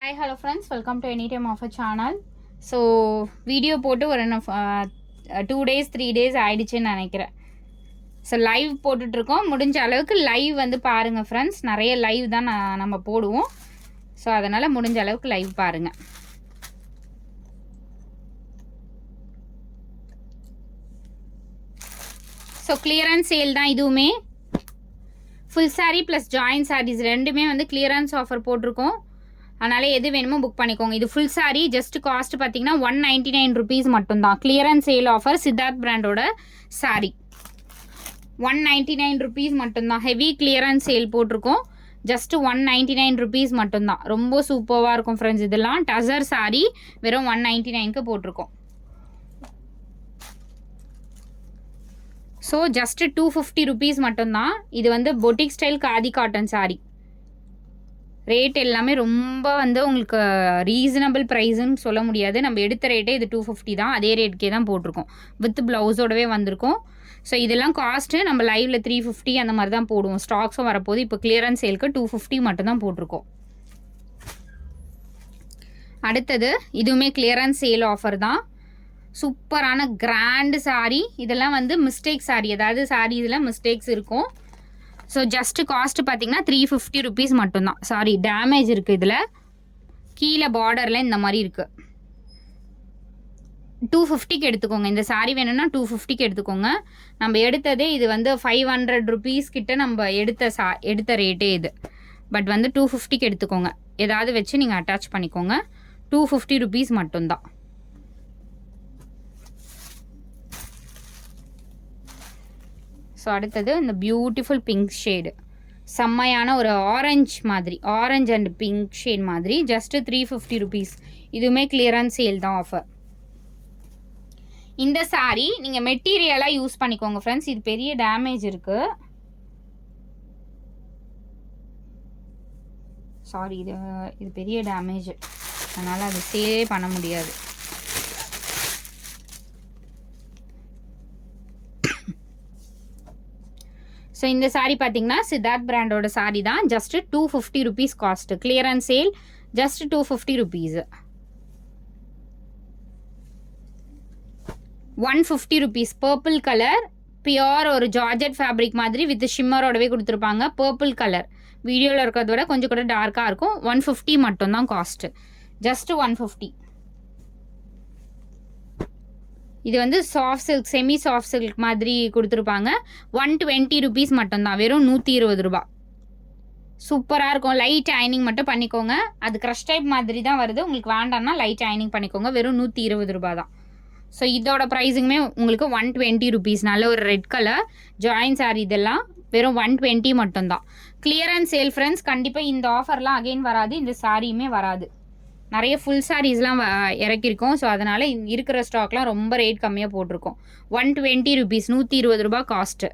Hi, hello friends, welcome to Anytime Offer channel. So video போட்டு ஒரு 2 days 3 days ஆயிடுச்சுன்னு நினைக்கிறேன். ஸோ லைவ் போட்டுட்ருக்கோம். முடிஞ்ச அளவுக்கு லைவ் வந்து பாருங்கள் ஃப்ரெண்ட்ஸ். நிறைய லைவ் தான் நம்ம போடுவோம். ஸோ அதனால் முடிஞ்ச அளவுக்கு லைவ் பாருங்கள். ஸோ கிளியரன்ஸ் சேல் தான் இதுவுமே. Full sari plus join saris ரெண்டுமே வந்து கிளியரன்ஸ் ஆஃபர் போட்டிருக்கோம். அதனால் எது வேணுமோ புக் பண்ணிக்கோங்க. இது ஃபுல் சாரீ ஜஸ்ட் காஸ்ட் பார்த்தீங்கன்னா 199 rupees மட்டும்தான். கிளியரன்ஸ் சேல் ஆஃபர் சித்தார்த் பிராண்டோட சாரீ 199 rupees மட்டும்தான். ஹெவி கிளியரன்ஸ் சேல் போட்டிருக்கோம். ஜஸ்ட் 199 rupees மட்டும்தான். ரொம்ப சூப்பராக இருக்கும் ஃப்ரெண்ட்ஸ். இதெல்லாம் டசர் சாரீ வெறும் 199க்கு போட்டிருக்கோம். ஸோ ஜஸ்ட் 250 rupees மட்டும்தான். இது வந்து boutique style khadi cotton sari. Rate எல்லாமே ரொம்ப வந்து உங்களுக்கு ரீசனபிள் ப்ரைஸுன்னு சொல்ல முடியாது. நம்ம எடுத்த ரேட்டே இது 250 தான். அதே ரேட்டுக்கே தான் போட்டிருக்கோம். வித் ப்ளவுஸோடவே வந்திருக்கும். ஸோ இதெல்லாம் காஸ்ட்டு நம்ம லைவில் 350 அந்த மாதிரி தான் போடுவோம். ஸ்டாக்ஸும் வரப்போது. இப்போ கிளியரன்ஸ் சேலுக்கு 250 மட்டும்தான் போட்டிருக்கோம். அடுத்தது இதுவுமே கிளியரன்ஸ் சேல் ஆஃபர் தான். சூப்பரான கிராண்டு சாரீ. இதெல்லாம் வந்து மிஸ்டேக் சாரீ, அதாவது சாரீ இதில் மிஸ்டேக்ஸ் இருக்கும். ஸோ ஜஸ்ட்டு காஸ்ட்டு பார்த்தீங்கன்னா 350 rupees மட்டும்தான். சாரி, டேமேஜ் இருக்குது இதில். கீழே பார்டரில் இந்த மாதிரி இருக்குது. 250க்கு எடுத்துக்கோங்க. இந்த சாரீ வேணும்னா 250க்கு எடுத்துக்கோங்க. நம்ம எடுத்ததே இது வந்து 500 rupees கிட்ட நம்ம எடுத்த ரேட்டே இது. பட் வந்து 250க்கு எடுத்துக்கோங்க. ஏதாவது வச்சு நீங்கள் அட்டாச் பண்ணிக்கோங்க. 250 rupees மட்டும்தான். ஸோ அடுத்தது இந்த பியூட்டிஃபுல் பிங்க் ஷேடு. செம்மையான ஒரு ஆரஞ்ச் மாதிரி, ஆரஞ்ச் அண்ட் பிங்க் ஷேட் மாதிரி. Just 350 rupees. இதுவுமே கிளியரன்ஸ் சேல் தான் ஆஃபர். இந்த சாரீ நீங்கள் மெட்டீரியலாக யூஸ் பண்ணிக்கோங்க ஃப்ரெண்ட்ஸ். இது பெரிய டேமேஜ் இருக்குது. சாரி, இது பெரிய டேமேஜ், அதனால் அது சேலே பண்ண முடியாது. ஸோ இந்த சாரீ பார்த்தீங்கன்னா சித்தார்த் பிராண்டோட சாரீ தான். Just 250 rupees cost. Clearance sale just 250 rupees. 150 rupees. Purple colour, pure ஒரு ஜார்ஜெட் ஃபேப்ரிக் மாதிரி வித் ஷிம்மரோடவே கொடுத்துருப்பாங்க. பர்பிள் கலர் வீடியோவில் இருக்கிறத விட கொஞ்சம் கூட டார்க்காக இருக்கும். 150 மட்டும்தான் காஸ்ட்டு. ஜஸ்ட்டு 150. இது வந்து soft silk, semi soft silk மாதிரி கொடுத்துருப்பாங்க. 120 rupees மட்டும்தான். வெறும் 120 ரூபா. சூப்பராக இருக்கும். லைட் அயனிங் மட்டும் பண்ணிக்கோங்க. அது க்ரஷ் டைப் மாதிரி தான் வருது. உங்களுக்கு வேண்டாம்னா லைட் அயனிங் பண்ணிக்கோங்க. வெறும் 120 ரூபா தான். ஸோ இதோட ப்ரைஸுங்குமே உங்களுக்கு 120 rupees. நல்ல ஒரு ரெட் கலர் ஜாயின் சாரி. இதெல்லாம் வெறும் 120 மட்டும்தான். Clearance sale friends. கண்டிப்பாக இந்த ஆஃபர்லாம் அகெயின் வராது. இந்த சாரியுமே வராது. நிறைய ஃபுல் சாரீஸ்லாம் இறக்கியிருக்கோம். ஸோ அதனால் இருக்கிற ஸ்டாக்லாம் ரொம்ப ரேட் கம்மியாக போட்டிருக்கோம். 120 rupees, 120 ரூபா காஸ்ட்டு.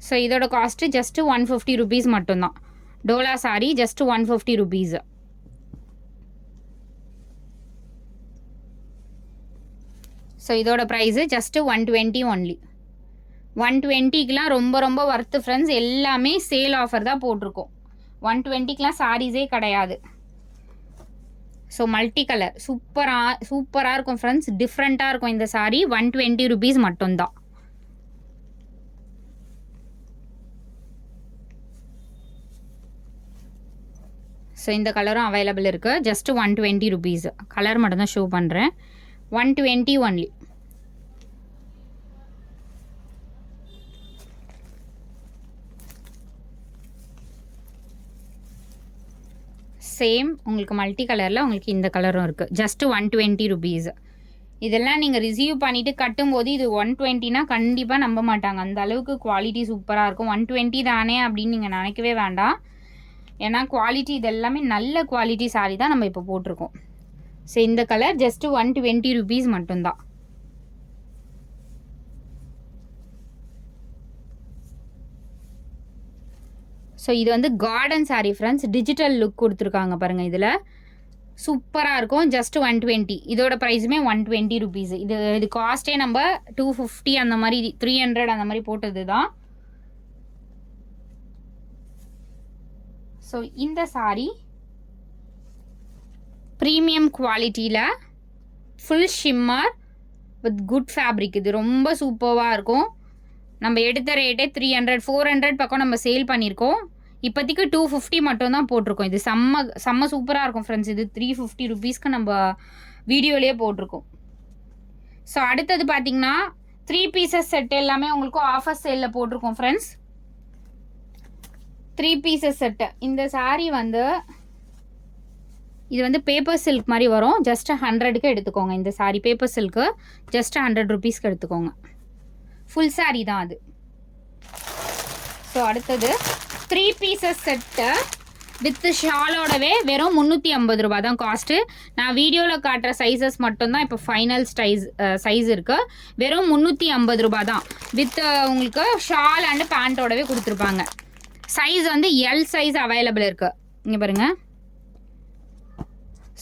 ஸோ இதோட காஸ்ட்டு ஜஸ்ட்டு 150 rupees மட்டும்தான். Dola sorry just 150 rupees. So இதோட ப்ரைஸு ஜஸ்ட்டு 120 ஒன்லி. 120க்குலாம் ரொம்ப ரொம்ப ஒர்த்து ஃப்ரெண்ட்ஸ். எல்லாமே சேல் ஆஃபர் தான் போட்டிருக்கோம். 120க்குலாம் சாரீஸே கிடையாது. ஸோ மல்டி கலர் சூப்பராக இருக்கும் ஃப்ரெண்ட்ஸ். டிஃப்ரெண்ட்டாக இருக்கும் இந்த சாரீ. 120 rupees மட்டும்தான். ஸோ இந்த கலரும் அவைலபிள் இருக்குது. Just 120 rupees. கலர் மட்டும்தான் ஷோ பண்ணுறேன். 120 ஒன்லி. சேம் உங்களுக்கு மல்டி கலரில் உங்களுக்கு இந்த கலரும் இருக்குது. Just 120 rupees. இதெல்லாம் நீங்கள் ரிசீவ் பண்ணிவிட்டு கட்டும்போது இது 120னா கண்டிப்பாக நம்ப மாட்டாங்க. அந்த அளவுக்கு குவாலிட்டி சூப்பராக இருக்கும். 120 தானே அப்படின்னு நீங்கள் நினைக்கவே வேண்டாம். ஏன்னா குவாலிட்டி இது எல்லாமே நல்ல குவாலிட்டி சாரீ தான் நம்ம இப்போ போட்டிருக்கோம். ஸோ இந்த கலர் ஜஸ்ட்டு 120 rupees மட்டும்தான். ஸோ இது வந்து garden sari friends. Digital look கொடுத்துருக்காங்க பாருங்கள். இதில் சூப்பராக இருக்கும். ஜஸ்ட் 120. இதோட ப்ரைஸுமே 120 rupees. இது காஸ்ட்டே நம்ம 250 அந்த மாதிரி 300 அந்த மாதிரி போட்டது தான். ஸோ இந்த சாரீ ப்ரீமியம் குவாலிட்டியில் full shimmer with good fabric. இது ரொம்ப சூப்பராக இருக்கும். நம்ம எடுத்த ரேட்டே 300 400 பக்கம் நம்ம சேல் பண்ணியிருக்கோம். இப்போதைக்கு 250 மட்டும் தான் போட்டிருக்கோம். இது செம்ம சூப்பராக இருக்கும் ஃப்ரெண்ட்ஸ். இது 350 ருபீஸ்க்கு நம்ம வீடியோலேயே போட்டிருக்கோம். ஸோ அடுத்தது பார்த்தீங்கன்னா 3 பீசஸ் செட் எல்லாமே உங்களுக்கு ஆஃபர் சேலில் போட்டிருக்கோம் ஃப்ரெண்ட்ஸ். 3 pieces set. இந்த சாரீ வந்து இது வந்து பேப்பர் சில்க் மாதிரி வரும். ஜஸ்ட் 100க்கு எடுத்துக்கோங்க. இந்த சாரீ பேப்பர் சில்க்கு ஜஸ்ட் 100 ருபீஸ்க்கு எடுத்துக்கோங்க. ஃபுல் சாரீ தான் அது. ஸோ அடுத்தது 3 பீசஸ் செட்டு வித் ஷாலோடவே வெறும் 350 ரூபா தான் காஸ்ட்டு. நான் வீடியோவில் காட்டுற சைஸஸ் மட்டும்தான் இப்போ ஃபைனல் சைஸ் இருக்குது. வெறும் 350 ரூபா தான். வித் உங்களுக்கு ஷால் அண்டு பேண்ட்டோடவே கொடுத்துருப்பாங்க. சைஸ் வந்து எல் சைஸ் அவைலபிள் இருக்குது. இங்கே பாருங்கள்.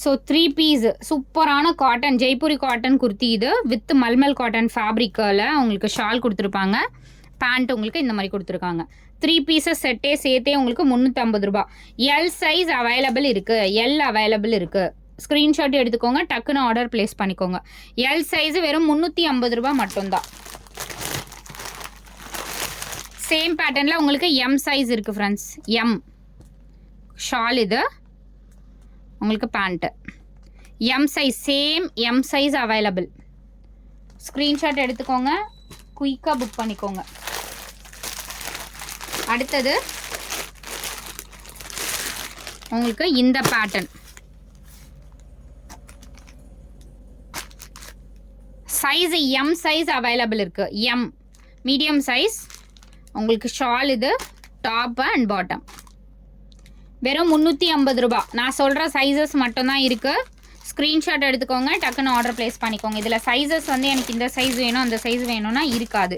ஸோ 3 பீஸ் சூப்பரான காட்டன் ஜெய்ப்பூரி காட்டன் குர்த்தி. இது வித் மல்மல் காட்டன் ஃபேப்ரிக்கில் உங்களுக்கு ஷால் கொடுத்துருப்பாங்க. பேண்ட் உங்களுக்கு இந்த மாதிரி கொடுத்துருக்காங்க. 3 பீசஸ் செட்டே சேர்த்தே உங்களுக்கு 350 ரூபா. எல் சைஸ் அவைலபிள் இருக்குது. எல் அவைலபிள் இருக்குது. ஸ்க்ரீன்ஷாட் எடுத்துக்கோங்க. டக்குன்னு ஆர்டர் ப்ளேஸ் பண்ணிக்கோங்க. எல் சைஸ் வெறும் 350 ரூபா மட்டும்தான். சேம் பேட்டர்னில் உங்களுக்கு எம் சைஸ் இருக்குது ஃப்ரெண்ட்ஸ். எம் ஷால் இது உங்களுக்கு pant. M size same M size available. Screenshot எடுத்துக்கோங்க. குயிக்காக புக் பண்ணிக்கோங்க. அடுத்தது உங்களுக்கு இந்த pattern size M size available இருக்குது. எம் மீடியம் சைஸ் உங்களுக்கு ஷால் இது டாப் அண்ட் பாட்டம். வெறும் 350 ரூபா. நான் சொல்கிற சைஸஸ் மட்டும்தான் இருக்குது. ஸ்க்ரீன்ஷாட் எடுத்துக்கோங்க. டக்குன்னு ஆர்டர் ப்ளேஸ் பண்ணிக்கோங்க. இதில் சைஸஸ் வந்து எனக்கு இந்த சைஸ் வேணும் அந்த சைஸ் வேணும்னா இருக்காது.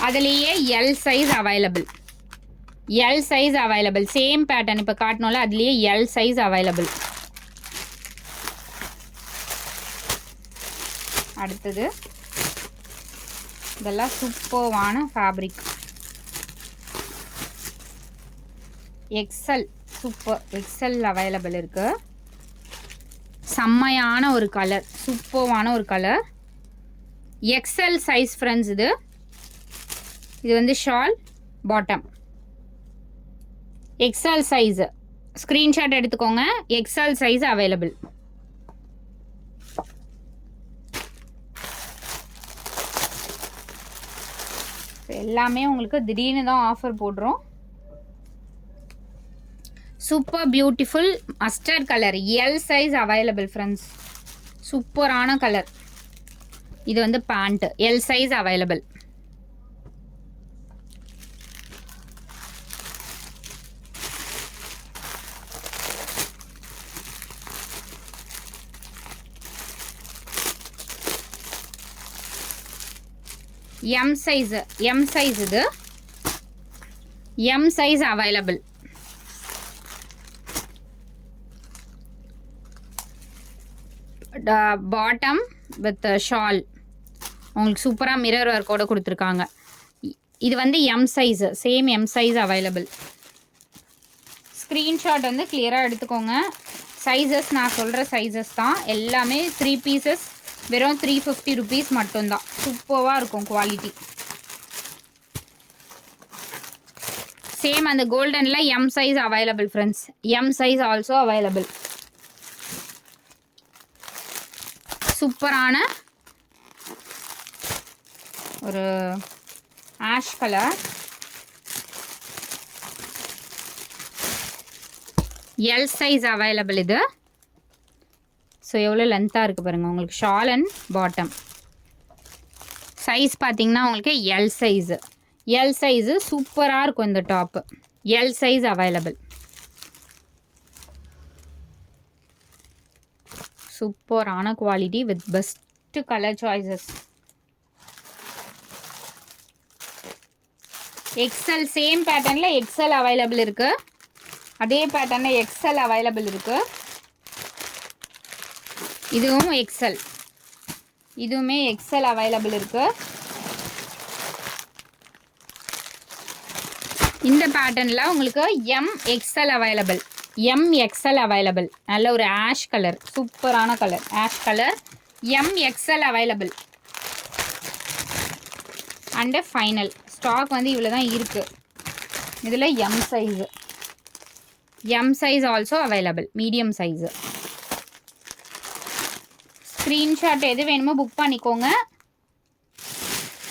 அதுலேயே L size available. L size available. Same pattern இப்போ காட்டணும்ல அதுலேயே எல் சைஸ் அவைலபிள். அடுத்தது இதெல்லாம் சூப்பர்வான fabric. XL super XL available இருக்குது. செம்மையான ஒரு கலர். சூப்பர்வான ஒரு கலர். XL size friends. இது வந்து shawl bottom XL size. Screenshot எடுத்துக்கோங்க. XL size available. எல்லாமே உங்களுக்கு திடீர்னு தான் ஆஃபர் போடுறோம். Super beautiful mustard colour. L size available friends. சூப்பரான கலர். இது வந்து pant. L size available. M size. M size இது M size available. Bottom with shawl உங்களுக்கு சூப்பராக மிரர் ஒர்க்கோட கொடுத்துருக்காங்க. இது வந்து M size. Same M size available. Screenshot வந்து கிளியராக எடுத்துக்கோங்க. சைஸஸ் நான் சொல்கிற சைஸஸ் தான் எல்லாமே. 3 பீசஸ் வெறும் 350 ருபீஸ் மட்டும்தான். சூப்பராக இருக்கும் குவாலிட்டி. சேம் அந்த கோல்டனில் M size available friends. M size also available. சூப்பரான ஒரு ash colour. L size available இது. ஸோ எவ்வளோ லென்த்தாக இருக்குது பாருங்கள். உங்களுக்கு ஷால் அண்ட் பாட்டம் சைஸ் பார்த்தீங்கன்னா உங்களுக்கு எல் சைஸு. எல் சைஸு சூப்பராக இருக்கும் இந்த டாப்பு. L size available. சூப்பரான quality with best colour choices. XL same பேட்டர்னில் எக்ஸல் அவைலபிள் இருக்குது. அதே பேட்டர்னில் எக்ஸல் அவைலபிள் இருக்குது. இதுவும் எக்ஸல். இதுவுமே எக்ஸல் அவைலபிள் இருக்குது. இந்த பேட்டர்னில் உங்களுக்கு MXL அவைலபிள். MXL available. நல்ல ஒரு ஆஷ் கலர், சூப்பரான colour, ash colour. MXL available. And final stock வந்து இவ்வளோ தான் இருக்குது. இதில் M size, M size also available, medium size. Screenshot எது வேணுமோ புக் பண்ணிக்கோங்க.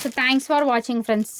ஸோ தேங்க்ஸ் ஃபார் வாட்சிங் ஃப்ரெண்ட்ஸ்.